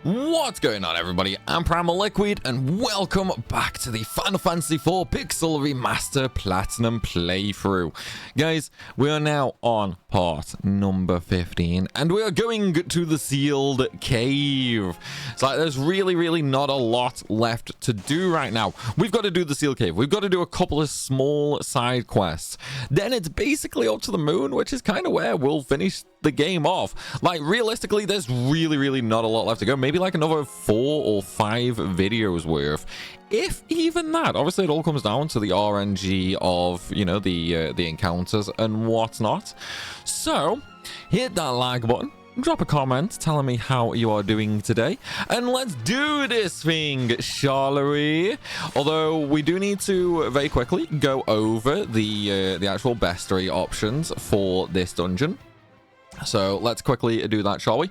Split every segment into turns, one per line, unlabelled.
What's going on, everybody? I'm Primalliquid, and welcome back to the Final Fantasy IV Pixel Remaster Platinum playthrough. Guys, we are now on part number 15, and we are going to the sealed cave. It's like there's really not a lot left to do right now. We've got to do the sealed cave. We've got to do a couple of small side quests. Then it's basically up to the moon, which is kind of where we'll finish the game off. Like, realistically, there's really not a lot left to go. Maybe like another 4 or 5 videos worth, if even that. Obviously, it all comes down to the RNG of, you know, the encounters and whatnot. So hit that like button, drop a comment telling me how you are doing today, and let's do this thing, shall we? Although we do need to very quickly go over the actual bestiary options for this dungeon. So let's quickly do that, shall we?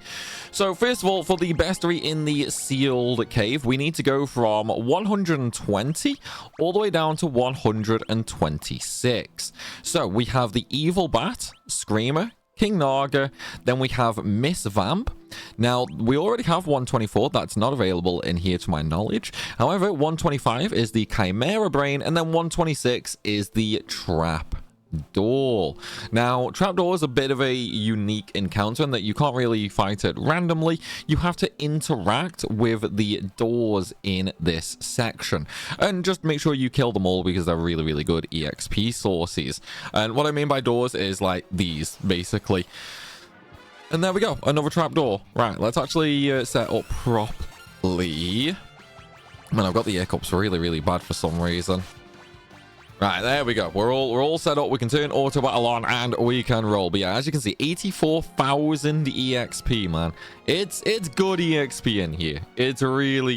So first of all, for the bestiary in the sealed cave, we need to go from 120 all the way down to 126. So we have the Evil Bat, Screamer, King Naga, then we have Miss Vamp. Now, we already have 124, that's not available in here to my knowledge. However, 125 is the Chimera Brain, and then 126 is the Trap Door. Now, Trapdoor is a bit of a unique encounter in that you can't really fight it randomly. You have to interact with the doors in this section, and just make sure you kill them all because they're really good EXP sources. And what I mean by doors is like these, basically. And there we go, another trapdoor. Right, let's actually set up properly. Man, I've got the hiccups really bad for some reason. Right, there we go. We're all set up. We can turn auto battle on and we can roll. But yeah, as you can see, 84,000 EXP, man. It's good EXP in here. It's really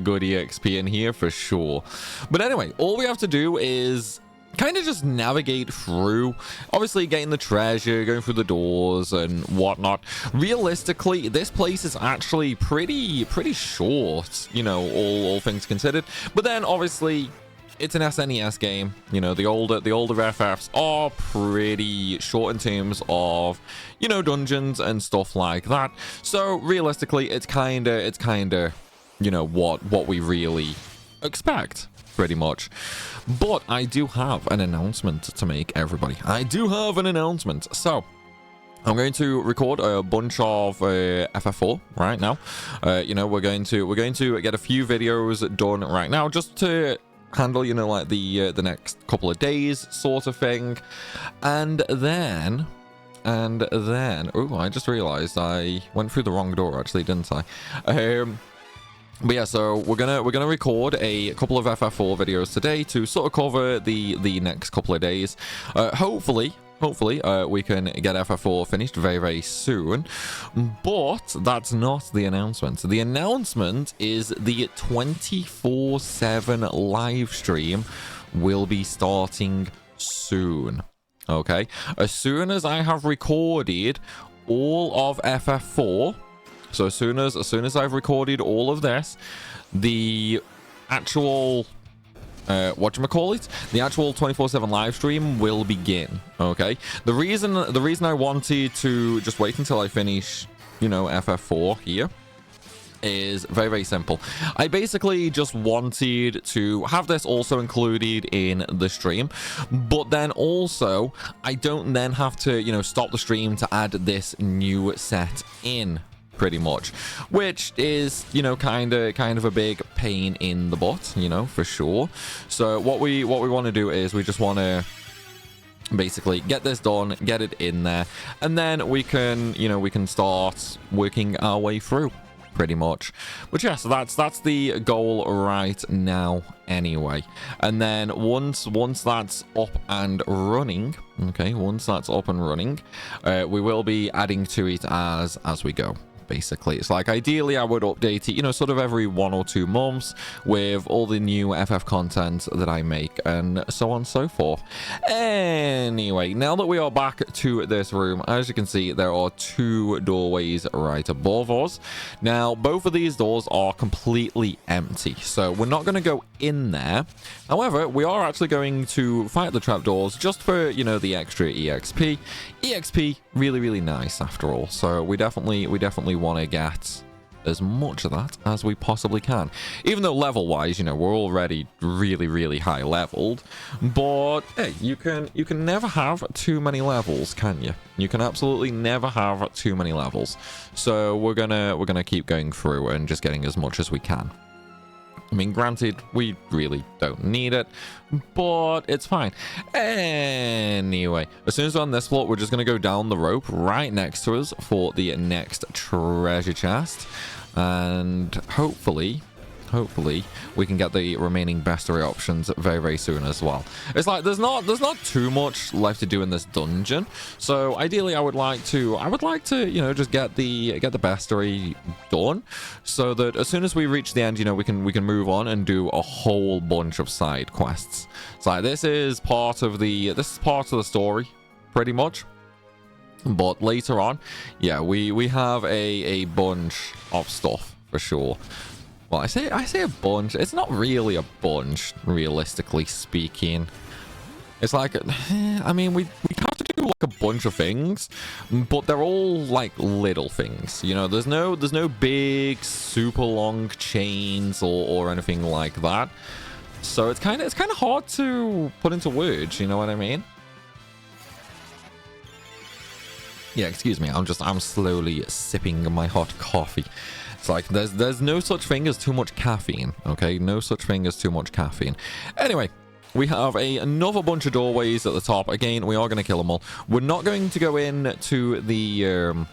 good EXP in here for sure. But anyway, all we have to do is kind of just navigate through, obviously getting the treasure, going through the doors and whatnot. Realistically, this place is actually pretty short, you know, all things considered. But then obviously, it's an SNES game. You know, the older FFs are pretty short in terms of, you know, dungeons and stuff like that. So realistically, it's kind of, you know, what we really expect, pretty much. But I do have an announcement to make, everybody. I do have an announcement. So I'm going to record a bunch of FF4 right now. You know, we're going to get a few videos done right now just to handle, you know, like the next couple of days sort of thing. And then oh, I just realized I went through the wrong door, actually, didn't I? But yeah, so we're gonna record a couple of FF4 videos today to sort of cover the next couple of days. Hopefully we can get FF4 finished very soon. But that's not the announcement. The announcement is the 24/7 live stream will be starting soon. Okay, as soon as I have recorded all of FF4, so as soon as I've recorded all of this, the actual whatchamacallit, the actual 24/7 live stream will begin. Okay, the reason I wanted to just wait until I finish, you know, FF4 here is very simple. I basically just wanted to have this also included in the stream, but then also I don't then have to, you know, stop the stream to add this new set in, pretty much, which is, you know, kind of a big pain in the butt, you know, for sure. So what we want to do is we just want to basically get this done, get it in there, and then we can, you know, we can start working our way through, pretty much. But yeah, so that's the goal right now anyway. And then once that's up and running, okay, once that's up and running, we will be adding to it as we go. Basically, it's like ideally I would update it, you know, sort of every 1 or 2 months with all the new FF content that I make and so on and so forth. Anyway, now that we are back to this room, as you can see, there are 2 doorways right above us. Now, both of these doors are completely empty, so we're not going to go in there. However, we are actually going to fight the trapdoors just for, you know, the extra EXP. EXP, really nice after all. So we definitely want to get as much of that as we possibly can. Even though level-wise, you know, we're already really, really high leveled. But hey, you can never have too many levels, can you? You can absolutely never have too many levels. So we're gonna keep going through and just getting as much as we can. I mean, granted, we really don't need it, but it's fine. Anyway, as soon as we're on this floor, we're just going to go down the rope right next to us for the next treasure chest. And hopefully we can get the remaining bestiary options very, very soon as well. It's like there's not too much left to do in this dungeon, so ideally I would like to you know, just get the bestiary done, so that as soon as we reach the end, you know, we can move on and do a whole bunch of side quests. It's like this is part of the story pretty much. But later on, yeah, we have a bunch of stuff for sure. Well, I say a bunch. It's not really a bunch, realistically speaking. It's like, I mean, we have to do like a bunch of things, but they're all like little things. You know, there's no big, super long chains or anything like that. So it's kind of hard to put into words. You know what I mean? Yeah, excuse me. I'm slowly sipping my hot coffee. It's like there's no such thing as too much caffeine, okay? No such thing as too much caffeine. Anyway, we have another bunch of doorways at the top. Again, we are going to kill them all. We're not going to go in to the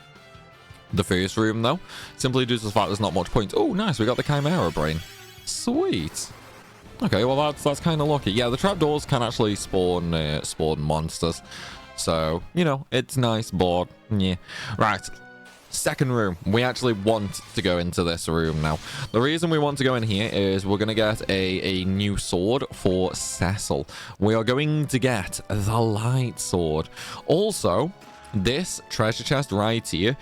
first room though, simply due to the fact there's not much point. Oh, nice, we got the Chimera brain. Sweet. Okay, well that's kind of lucky. Yeah, the trapdoors can actually spawn monsters, so you know it's nice, but yeah. Right. Second room. We actually want to go into this room now. The reason we want to go in here is we're going to get a new sword for Cecil. We are going to get the light sword. Also, this treasure chest right here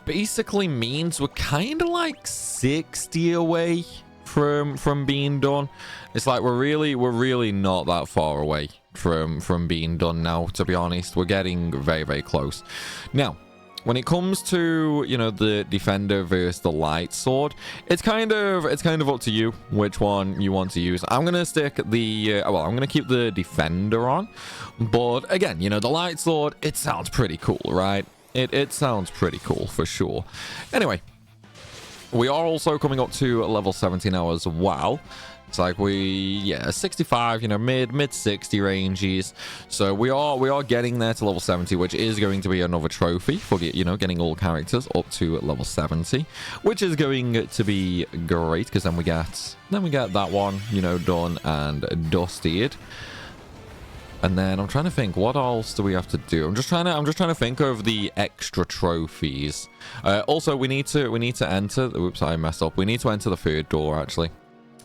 basically means we're kind of like 60 away from being done. It's like we're really not that far away from being done now, to be honest. We're getting very, very close. Now, when it comes to, you know, the defender versus the light sword, it's kind of up to you which one you want to use. I'm gonna stick the I'm gonna keep the defender on, but again, you know, the light sword, it sounds pretty cool, right? It sounds pretty cool for sure. Anyway, we are also coming up to level 70 now as well. It's like 65, you know, mid 60 ranges. So we are getting there to level 70, which is going to be another trophy for, you know, getting all characters up to level 70, which is going to be great because then we get that one, you know, done and dusted. And then I'm trying to think, what else do we have to do? I'm just trying to think of the extra trophies. Also, we need to enter. Oops, I messed up. We need to enter the third door actually.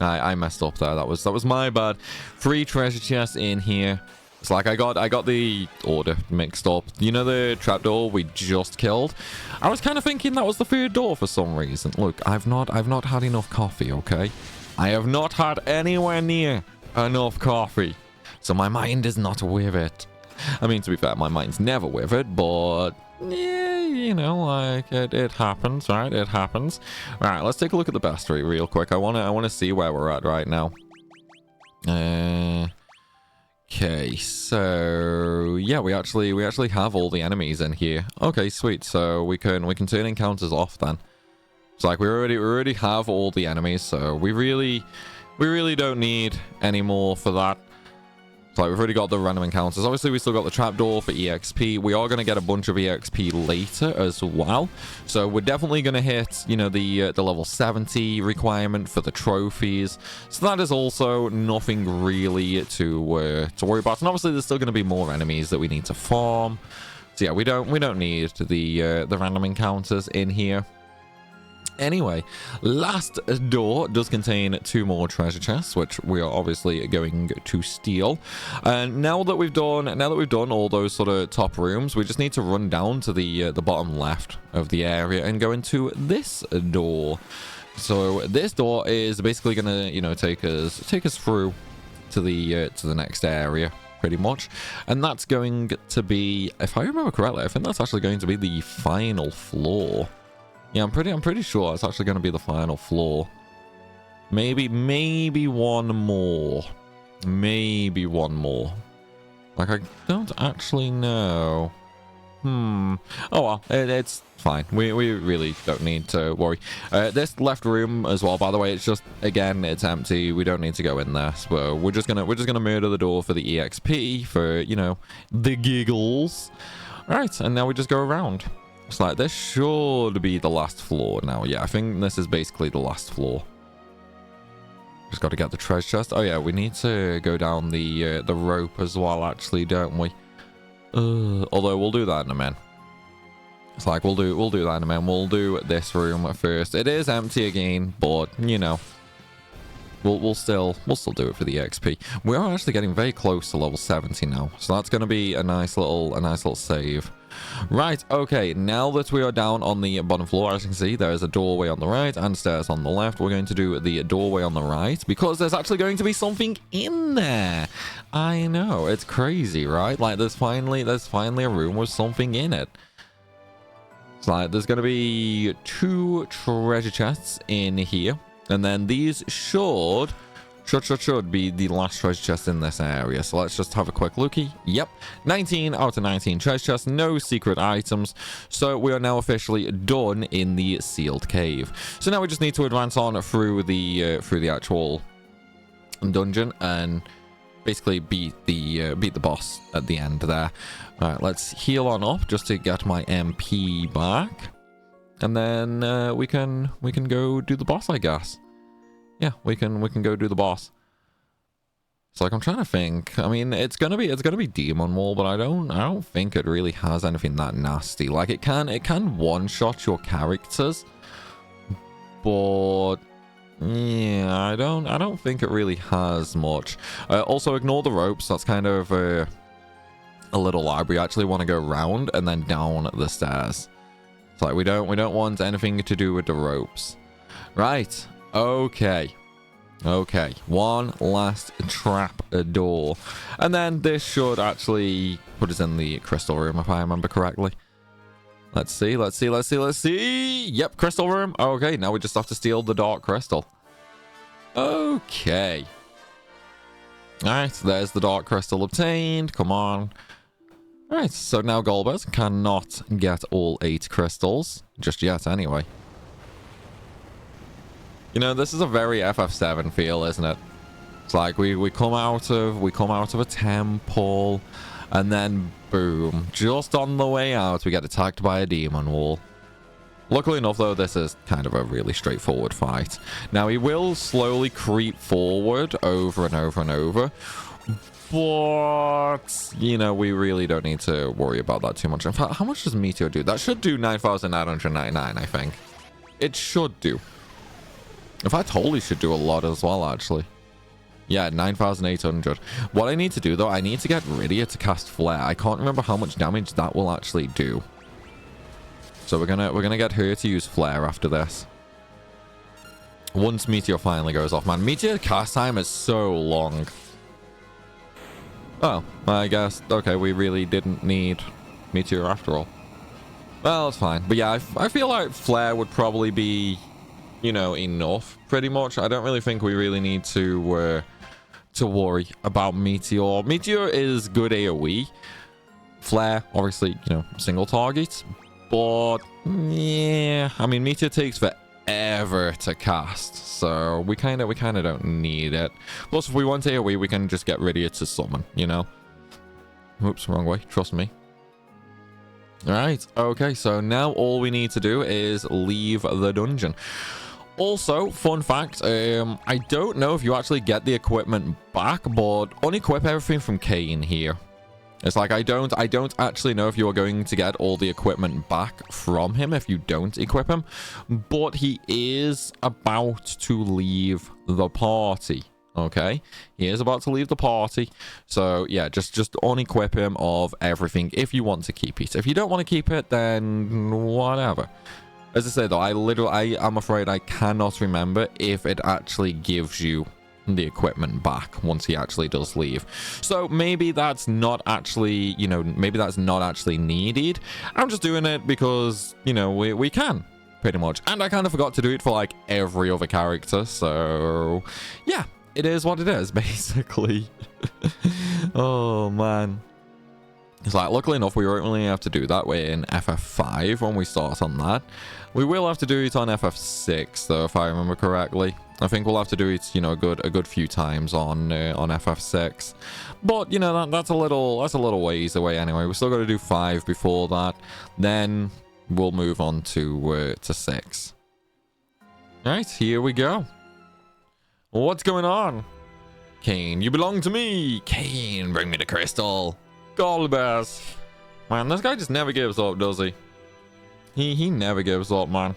I messed up there. That was my bad. 3 treasure chests in here. It's like I got the order mixed up. You know the trapdoor we just killed? I was kind of thinking that was the third door for some reason. Look, I've not had enough coffee, okay? I have not had anywhere near enough coffee. So my mind is not with it. I mean, to be fair, my mind's never with it, but yeah, you know, like it happens, right? It happens. All right, let's take a look at the bestiary real quick. I want to see where we're at right now. Okay, so yeah, we actually have all the enemies in here. Okay, sweet. So we can turn encounters off then. It's like we already have all the enemies, so we really don't need any more for that. So we've already got the random encounters. Obviously, we still got the trapdoor for EXP. We are going to get a bunch of EXP later as well. So we're definitely going to hit, you know, the level 70 requirement for the trophies. So that is also nothing really to worry about. And obviously, there's still going to be more enemies that we need to farm. So yeah, we don't need the random encounters in here. Anyway, last door does contain 2 more treasure chests, which we are obviously going to steal. And now that we've done all those sort of top rooms, we just need to run down to the bottom left of the area and go into this door. So this door is basically gonna, you know, take us through to the next area, pretty much. And that's going to be, if I remember correctly, I think that's actually going to be the final floor. Yeah, I'm pretty sure it's actually going to be the final floor. Maybe one more. Maybe one more. Like, I don't actually know. Oh well, it's fine. We really don't need to worry. This left room as well, by the way, it's just, again, it's empty. We don't need to go in there. So we're just gonna murder the door for the EXP, for, you know, the giggles. All right, and now we just go around. It's like, this should be the last floor now. Yeah, I think this is basically the last floor. Just got to get the treasure chest. Oh yeah, we need to go down the rope as well, actually, don't we? Although we'll do that in a minute. It's like, we'll do that in a minute. We'll do this room first. It is empty again, but you know, we'll still do it for the XP. We are actually getting very close to level 70 now, so that's going to be a nice little save. Right, okay, now that we are down on the bottom floor, as you can see, there is a doorway on the right and stairs on the left. We're going to do the doorway on the right because there's actually going to be something in there. I know, it's crazy, right? Like, there's finally a room with something in it. It's like, there's going to be 2 treasure chests in here, and then these should be the last treasure chest in this area. So let's just have a quick looky. Yep, 19 out of 19 treasure chests, no secret items. So we are now officially done in the sealed cave. So now we just need to advance on through the actual dungeon and basically beat the boss at the end there. All right, let's heal on up just to get my MP back, and then we can go do the boss, I guess. Yeah, we can go do the boss. So like, I'm trying to think. I mean, it's gonna be Demon Wall, but I don't think it really has anything that nasty. Like, it can one-shot your characters, but yeah, I don't think it really has much. Also, ignore the ropes. That's kind of a little lag. We actually want to go round and then down the stairs. It's like, we don't want anything to do with the ropes. Right. Okay, one last trap door, and then this should actually put us in the crystal room, if I remember correctly. Let's see. Yep, crystal room. Okay, now we just have to steal the dark crystal. Okay. Alright, there's the dark crystal obtained. Come on. Alright, so now Golbez cannot get all 8 crystals just yet, anyway. You know, this is a very FF7 feel, isn't it? It's like we come out of a temple, and then boom, just on the way out, we get attacked by a demon wall. Luckily enough, though, this is kind of a really straightforward fight. Now, he will slowly creep forward over and over and over, but, you know, we really don't need to worry about that too much. In fact, how much does Meteor do? That should do 9,999, I think. It should do. In fact, Holy should do a lot as well, actually. Yeah, 9,800. What I need to do, though, I need to get Rydia to cast Flare. I can't remember how much damage that will actually do. So we're gonna get her to use Flare after this. Once Meteor finally goes off, man. Meteor cast time is so long. Oh, I guess, okay, we really didn't need Meteor after all. Well, it's fine. But yeah, I feel like Flare would probably be, you know, enough, pretty much. I don't really think we really need to worry about Meteor. Meteor is good AoE. Flare, obviously, you know, single targets. But, yeah, I mean, Meteor takes forever to cast, so we kind of don't need it. Plus, if we want AoE, we can just get Rydia to summon, you know? Oops, wrong way. Trust me. Alright, okay, so now all we need to do is leave the dungeon. Also, fun fact, I don't know if you actually get the equipment back, but unequip everything from Kane here. It's like, I don't actually know if you're going to get all the equipment back from him if you don't equip him, but he is about to leave the party. Okay, he is about to leave the party, so yeah, just unequip him of everything if you want to keep it. If you don't want to keep it, then whatever. As I say, though, I'm afraid I cannot remember if it actually gives you the equipment back once he actually does leave. So maybe that's not actually, you know, maybe that's not actually needed. I'm just doing it because, you know, we can. pretty much. And I kind of forgot to do it for like every other character, so yeah, it is what it is, basically. Oh man. It's like, luckily enough, we won't really have to do that way in FF5 when we start on that. We will have to do it on FF6 though, if I remember correctly. I think we'll have to do it, you know, a good few times on FF6. But you know, that's a little ways away anyway. We still got to do 5 before that. Then we'll move on to 6. All right, here we go. What's going on? Kane, you belong to me. Kane, bring me the crystal. Golbez. Man, this guy just never gives up, does he? He never gives up, man.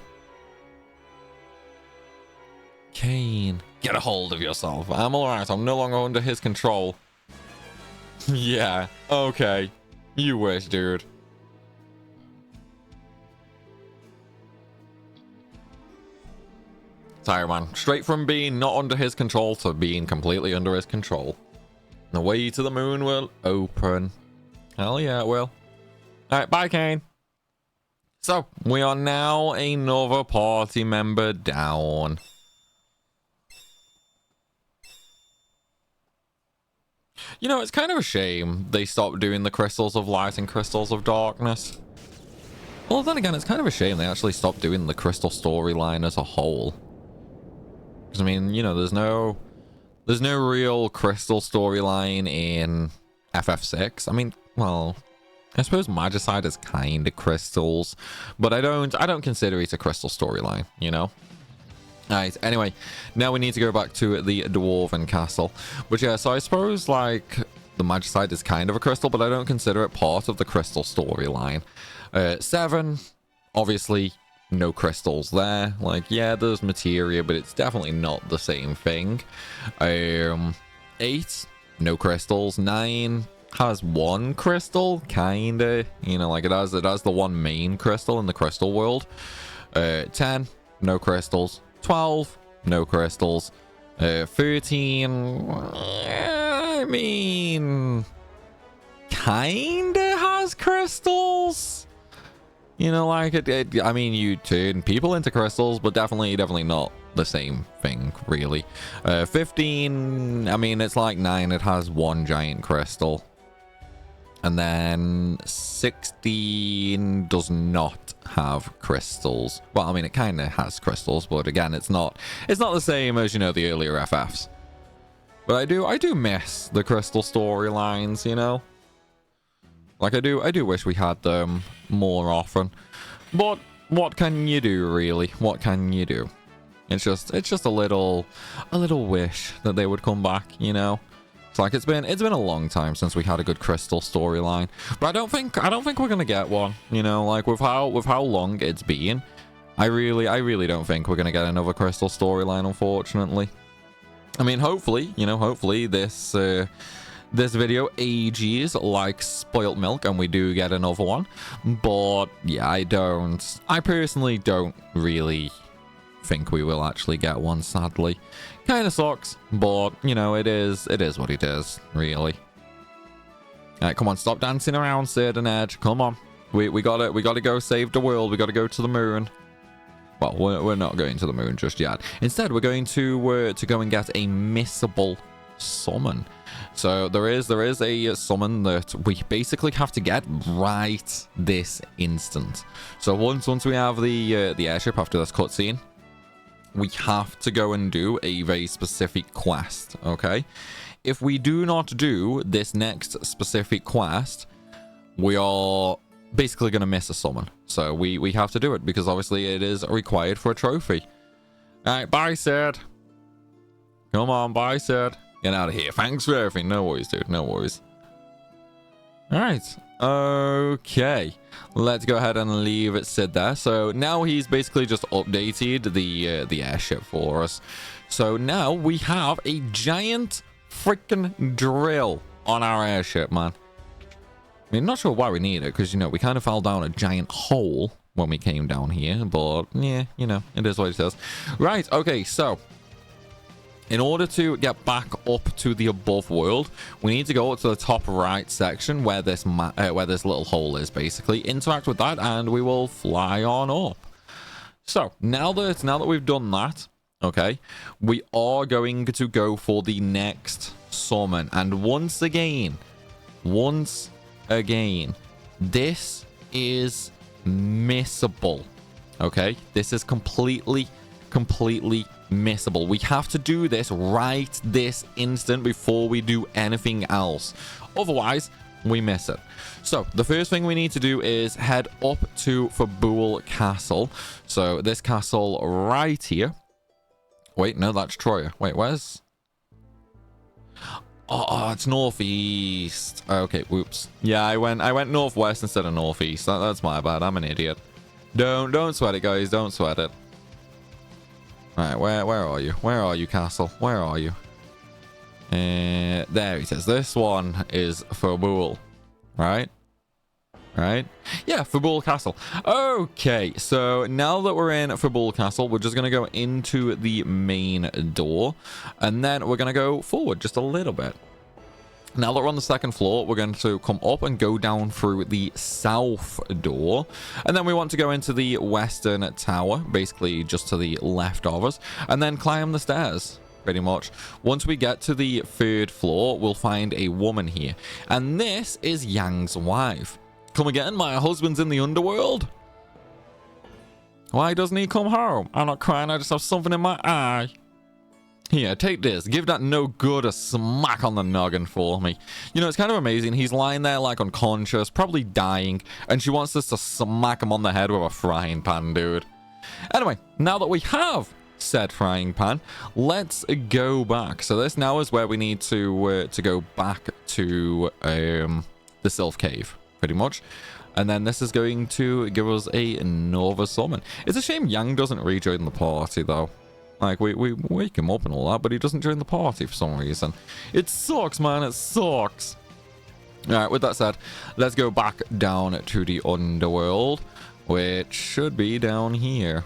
Kane, get a hold of yourself. I'm alright. I'm no longer under his control. Yeah, okay. You wish, dude. Sorry, man. Straight from being not under his control to being completely under his control. The way to the moon will open. Hell yeah, it will. Alright, bye, Kane. So, we are now another party member down. You know, it's kind of a shame they stopped doing the crystals of light and crystals of darkness. Well, then again, it's kind of a shame they actually stopped doing the crystal storyline as a whole. Because, I mean, you know, there's no real crystal storyline in FF6. I mean, well, I suppose Magicide is kind of crystals, but I don't consider it a crystal storyline, you know? Alright, anyway, now we need to go back to the Dwarven Castle. But yeah, so I suppose, like, the Magicide is kind of a crystal, but I don't consider it part of the crystal storyline. 7, obviously, no crystals there. Like, yeah, there's materia, but it's definitely not the same thing. 8, no crystals. 9 has 1 crystal, kinda. You know, like, it has the 1 main crystal in the crystal world. 10, no crystals. 12, no crystals. 13, I mean, kinda has crystals. You know, like, I mean, you turn people into crystals, but definitely not the same thing, really. 15, I mean, it's like 9, it has 1 giant crystal. And then 16 does not have crystals. Well, I mean, it kind of has crystals, but again, it's not the same as, you know, the earlier FFs. But I do miss the crystal storylines, you know? Like, I do wish we had them more often. But what can you do, really? What can you do? It's just a little wish that they would come back, you know? It's like it's been a long time since we had a good crystal storyline, but I don't think we're gonna get one. You know, like with how long it's been, I really don't think we're gonna get another crystal storyline, unfortunately. I mean, hopefully this video ages like spoilt milk and we do get another one. But yeah, I personally don't really think we will actually get one, sadly. Kind of sucks, but you know, it is what it is, really. All right, come on, stop dancing around, Sid and Edge. Come on, we gotta go save the world. We gotta go to the moon. Well, we're not going to the moon just yet. Instead, we're going to go and get a missable summon. So there is a summon that we basically have to get right this instant. So once we have the airship after this cutscene, we have to go and do a very specific quest, okay? If we do not do this next specific quest, we are basically going to miss a summon. So we have to do it because obviously it is required for a trophy. All right, bye, Sid. Come on, bye, Sid. Get out of here. Thanks for everything. No worries, dude. No worries. All right. Okay, let's go ahead and leave it Sid there. So now he's basically just updated the airship for us. So now we have a giant freaking drill on our airship, man. I mean, not sure why we need it, because, you know, we kind of fell down a giant hole when we came down here, but yeah, you know, it is what it is. Right, okay, so in order to get back up to the above world, we need to go up to the top right section where this little hole is, basically. Interact with that, and we will fly on up. So now that we've done that, okay, we are going to go for the next summon. And once again, this is missable. Okay, this is completely missable. We have to do this right this instant before we do anything else. Otherwise, we miss it. So the first thing we need to do is head up to Fabul Castle. So this castle right here. Wait, no, that's Troya. Wait, where's... Oh, it's northeast. Okay, whoops. Yeah, I went northwest instead of northeast. That's my bad. I'm an idiot. Don't sweat it, guys. Don't sweat it. All right, where are you? Where are you, castle? Where are you? There it is. This one is Fabul, right? Right? Yeah, Fabul Castle. Okay, so now that we're in Fabul Castle, we're just going to go into the main door, and then we're going to go forward just a little bit. Now that we're on the second floor, we're going to come up and go down through the south door, and then we want to go into the western tower, basically just to the left of us, and then climb the stairs. Pretty much. Once we get to the third floor, we'll find a woman here, and this is Yang's wife. Come again? My husband's in the underworld? Why doesn't he come home? I'm not crying, I just have something in my eye. Here, take this. Give that no good a smack on the noggin for me. You know, it's kind of amazing. He's lying there like unconscious, probably dying, and she wants us to smack him on the head with a frying pan, dude. Anyway, now that we have said frying pan, let's go back. So this now is where we need to go back to the Sylph Cave, pretty much. And then this is going to give us another summon. It's a shame Yang doesn't rejoin the party, though. Like, we wake him up and all that, but he doesn't join the party for some reason. It sucks, man. It sucks. Alright, with that said, let's go back down to the underworld, which should be down here.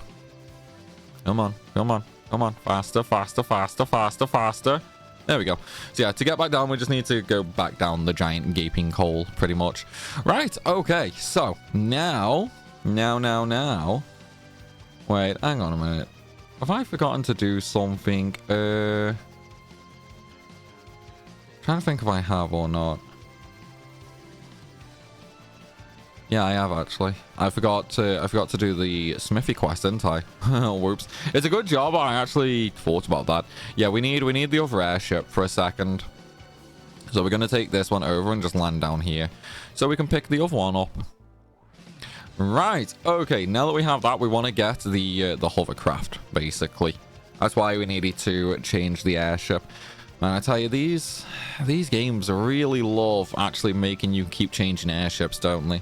Come on, come on, come on. Faster, faster, faster, faster, faster. There we go. So yeah, to get back down, we just need to go back down the giant gaping hole, pretty much. Right, okay. So, now. Wait, hang on a minute. Have I forgotten to do something? Trying to think if I have or not. Yeah, I have actually. I forgot to do the smithy quest, didn't I? Oh, whoops. It's a good job I actually thought about that. Yeah, we need the other airship for a second. So we're gonna take this one over and just land down here, so we can pick the other one up. Right. Okay. Now that we have that, we want to get the hovercraft. Basically, that's why we needed to change the airship. Man, I tell you, these games really love actually making you keep changing airships, don't they?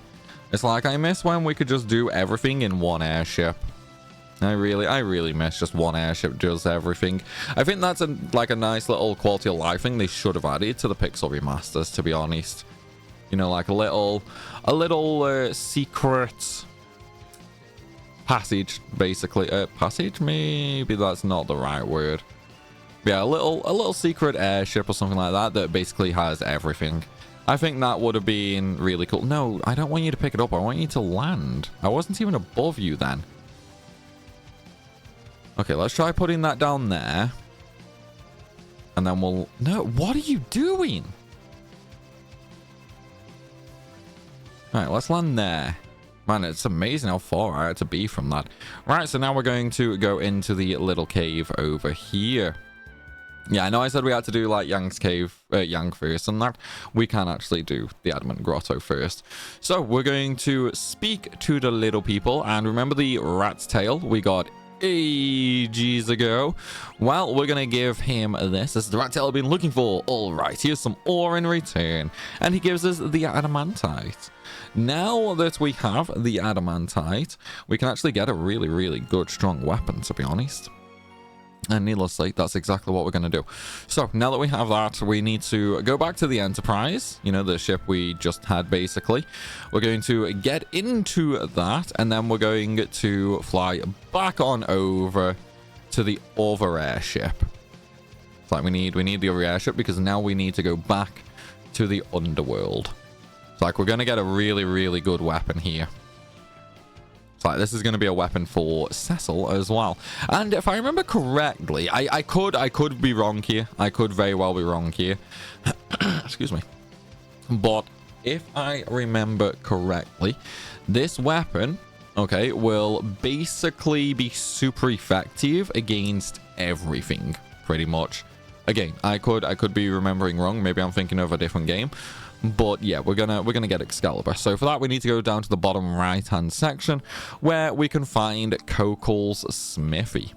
It's like, I miss when we could just do everything in one airship. I really miss just one airship does everything. I think that's like a nice little quality of life thing they should have added to the Pixel remasters, to be honest. You know, like a little secret passage, basically. Passage? Maybe that's not the right word. Yeah, a little secret airship or something like that that basically has everything. I think that would have been really cool. No, I don't want you to pick it up. I want you to land. I wasn't even above you then. Okay, let's try putting that down there. And then we'll... No, what are you doing? Alright, let's land there. Man, it's amazing how far I had to be from that. Right, so now we're going to go into the little cave over here. Yeah, I know I said we had to do like Yang's cave, Yang first, and that we can actually do the Adamant Grotto first. So we're going to speak to the little people, and remember the rat's tail we got ages ago? Well, we're gonna give him this. This is the rat tail I've been looking for. All right, here's some ore in return, and he gives us the adamantite. Now that we have the adamantite, we can actually get a really good strong weapon, to be honest. And needless to say, that's exactly what we're going to do. So, now that we have that, we need to go back to the Enterprise. You know, the ship we just had, basically. We're going to get into that, and then we're going to fly back on over to the other airship. It's like we need the other airship, because now we need to go back to the underworld. It's like we're going to get a really good weapon here. It's like, this is going to be a weapon for Cecil as well. And if I remember correctly, I could be wrong here. I could very well be wrong here. Excuse me. But if I remember correctly, this weapon, okay, will basically be super effective against everything, pretty much. Again, I could be remembering wrong. Maybe I'm thinking of a different game. But yeah, we're gonna get Excalibur. So for that, we need to go down to the bottom right-hand section where we can find Kokol's Smithy.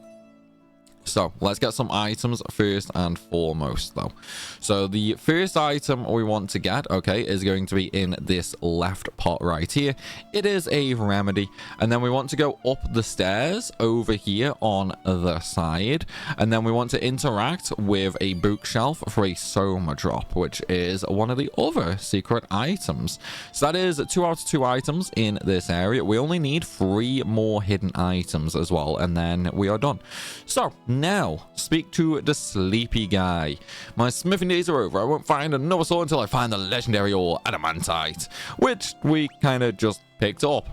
So let's get some items first and foremost, though. So the first item we want to get, okay, is going to be in this left pot right here. It is a remedy, and then we want to go up the stairs over here on the side, and then we want to interact with a bookshelf for a soma drop, which is one of the other secret items. So that is 2 out of 2 items in this area. We only need 3 more hidden items as well, and then we are done. So now, speak to the sleepy guy. My smithing days are over. I won't find another sword until I find the legendary ore adamantite, which we kind of just picked up.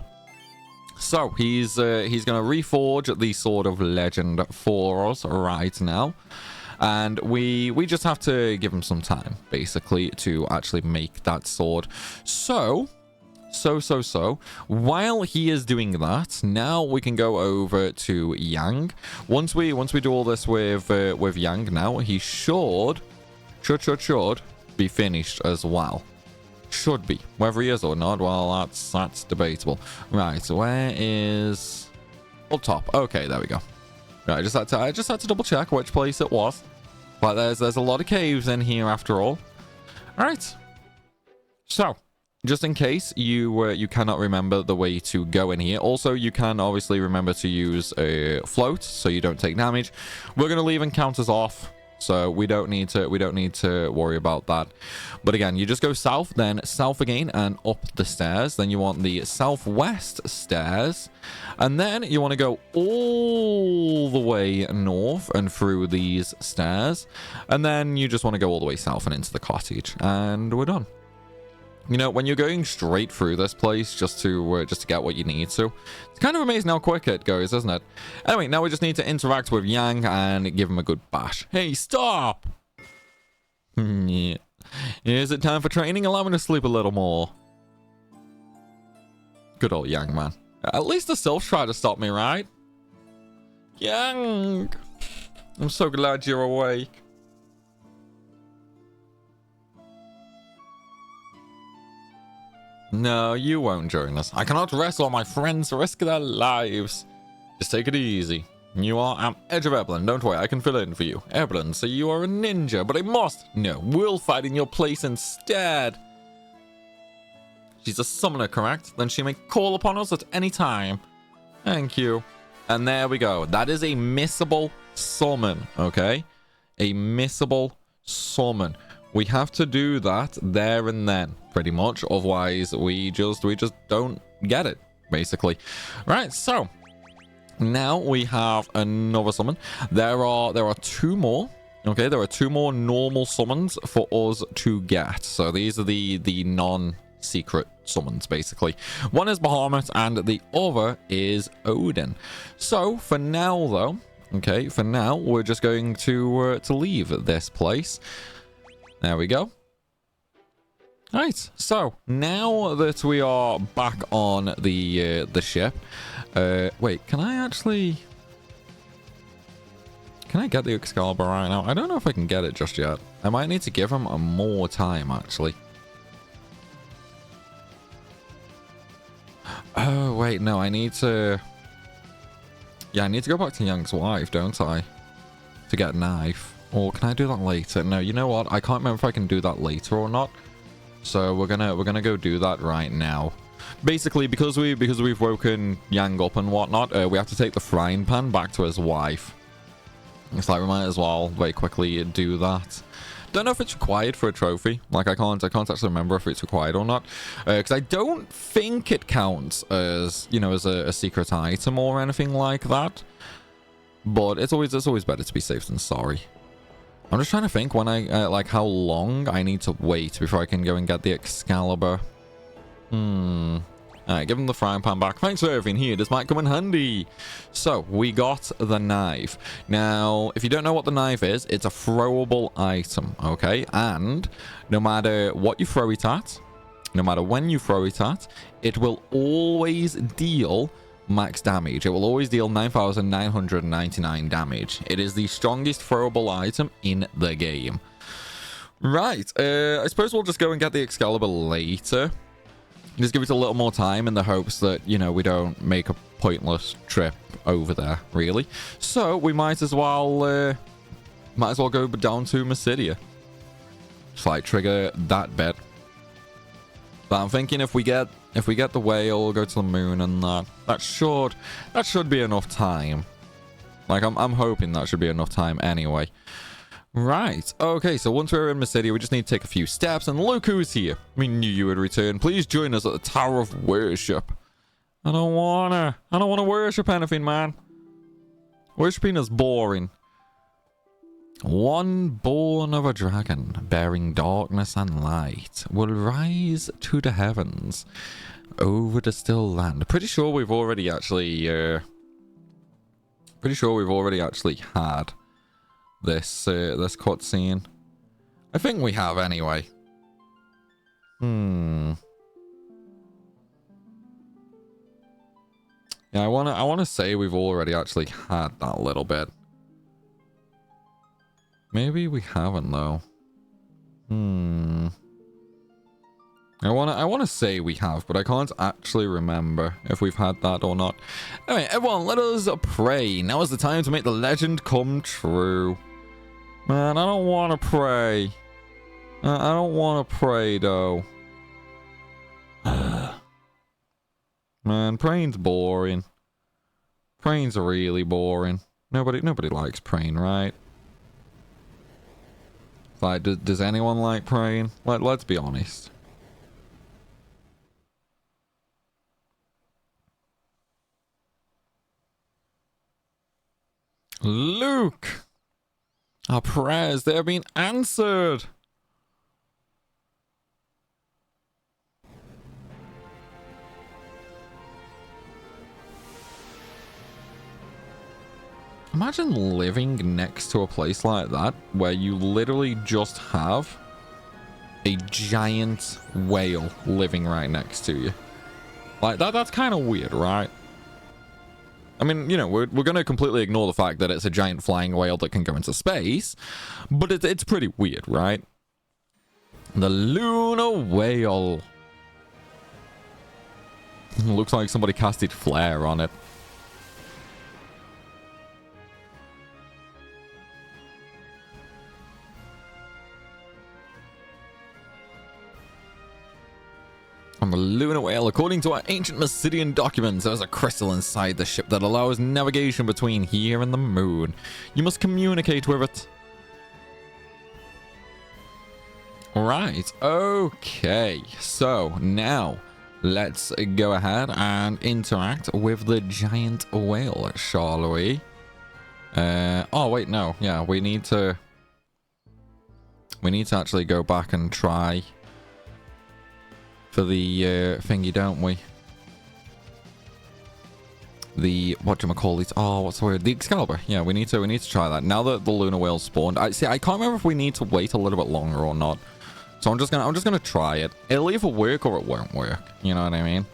So he's going to reforge the sword of legend for us right now. And we just have to give him some time, basically, to actually make that sword. So while he is doing that, now we can go over to Yang. Once we do all this with Yang, now he should be finished as well. Should be. Whether he is or not, well, that's debatable. Right, so where is up top? Okay, there we go. Right, I just had to double check which place it was. But there's a lot of caves in here after all. All right. So just in case you cannot remember the way to go in here. Also, you can obviously remember to use a float so you don't take damage. We're gonna leave encounters off, so we don't need to worry about that. But again, you just go south, then south again, and up the stairs. Then you want the southwest stairs, and then you want to go all the way north and through these stairs, and then you just want to go all the way south and into the cottage, and we're done. You know, when you're going straight through this place just to get what you need to, it's kind of amazing how quick it goes, isn't it? Anyway, now we just need to interact with Yang and give him a good bash. Hey, stop! Yeah. Is it time for training? Allow me to sleep a little more. Good old Yang, man. At least the sylphs try to stop me, right? Yang! I'm so glad you're awake. No, you won't join us. I cannot rest while my friends risk their lives. Just take it easy. You are at Edge of Evelyn. Don't worry, I can fill in for you. Evelyn, so you are a ninja, but I must. No, we'll fight in your place instead. She's a summoner, correct? Then she may call upon us at any time. Thank you. And there we go. That is a missable summon, okay? A missable summon. We have to do that there and then, pretty much. Otherwise, we just don't get it, basically. Right, so now we have another summon. There are 2 more. Okay, there are 2 more normal summons for us to get. So these are the non-secret summons, basically. One is Bahamut and the other is Odin. So for now, though, okay, for now we're just going to leave this place. There we go. Right, so now that we are back on the ship, wait, can I get the Excalibur right now? I don't know if I can get it just yet. I might need to give him more time, actually. Oh, wait, no, I need to... Yeah, I need to go back to Yang's wife, don't I? To get a knife. Or can I do that later? No, you know what? I can't remember if I can do that later or not. So we're gonna go do that right now. Basically, because we've woken Yang up and whatnot, we have to take the frying pan back to his wife. It's like we might as well very quickly do that. Don't know if it's required for a trophy. Like I can't actually remember if it's required or not, because I don't think it counts as, you know, as a secret item or anything like that. But it's always better to be safe than sorry. I'm just trying to think when I like how long I need to wait before I can go and get the Excalibur. I Alright, give him the frying pan back. Thanks for everything here. This might come in handy. So, we got the knife. Now, if you don't know what the knife is, it's a throwable item, okay? And no matter what you throw it at, no matter when you throw it at, it will always deal max damage. It will always deal 9,999 damage. It is the strongest throwable item in the game. Right, I suppose we'll just go and get the Excalibur later. Just give it a little more time in the hopes that, you know, we don't make a pointless trip over there, really. So we might as well go down to Mysidia. Just like trigger that bit. But I'm thinking if we get the whale, we'll go to the moon, and that should be enough time. Like I'm hoping that should be enough time anyway. Right, okay, so once we're in Mysidia, we just need to take a few steps, and look who's here. We knew you would return. Please join us at the Tower of Worship. I don't wanna worship anything, man. Worshipping is boring. One born of a dragon, bearing darkness and light, will rise to the heavens, over the still land. Pretty sure we've already actually had this cutscene. I think we have anyway. Yeah, I wanna say we've already actually had that little bit. Maybe we haven't though. I wanna say we have, but I can't actually remember if we've had that or not. Anyway, everyone, let us pray. Now is the time to make the legend come true. Man, I don't want to pray. I don't want to pray, though. Man, praying's boring. Praying's really boring. Nobody likes praying, right? Like, does anyone like praying? Let's be honest. Luke! Our prayers, they have been answered! Imagine living next to a place like that, where you literally just have a giant whale living right next to you. Like, that's kind of weird, right? I mean, you know, we're going to completely ignore the fact that it's a giant flying whale that can go into space, but it's pretty weird, right? The lunar whale. Looks like somebody casted flare on it. On the lunar whale, according to our ancient Mysidian documents, there's a crystal inside the ship that allows navigation between here and the moon. You must communicate with it. Right, okay. So, now, let's go ahead and interact with the giant whale, shall we? Oh, wait, no. Yeah, we need to actually go back and try for the thingy, don't we? The whatchamacallit? Oh, what's the word? The Excalibur. Yeah, we need to try that now that the lunar whale spawned. I can't remember if we need to wait a little bit longer or not. So I'm just gonna try it. It'll either work or it won't work. You know what I mean?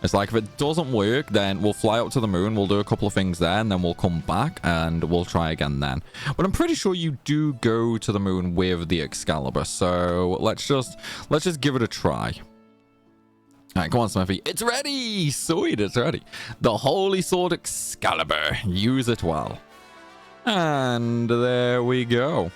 It's like if it doesn't work, then we'll fly up to the moon, we'll do a couple of things there, and then we'll come back and we'll try again then. But I'm pretty sure you do go to the moon with the Excalibur, so let's just give it a try. Alright, come on, Smithy. It's ready! Sweet, it's ready. The Holy Sword Excalibur. Use it well. And there we go.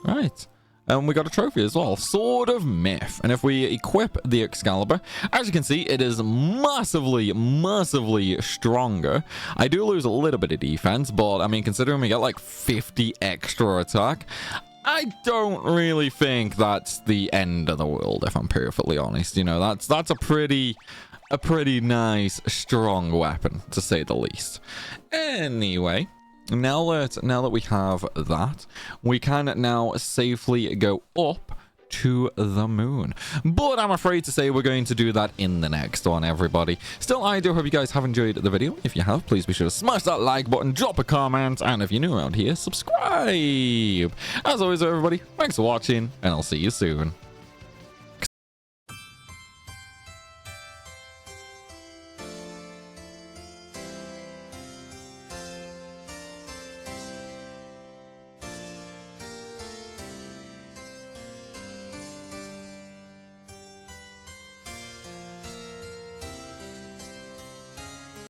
Right. And we got a trophy as well. Sword of Myth. And if we equip the Excalibur, as you can see, it is massively, massively stronger. I do lose a little bit of defense, but I mean, considering we get like 50 extra attack, I don't really think that's the end of the world, if I'm perfectly honest. You know, that's a pretty nice, strong weapon, to say the least. Anyway, now that we have that, we can now safely go up to the moon. But I'm afraid to say we're going to do that in the next one, everybody. Still, I do hope you guys have enjoyed the video. If you have, please be sure to smash that like button, drop a comment, and if you're new around here, subscribe. As always, everybody, thanks for watching, and I'll see you soon.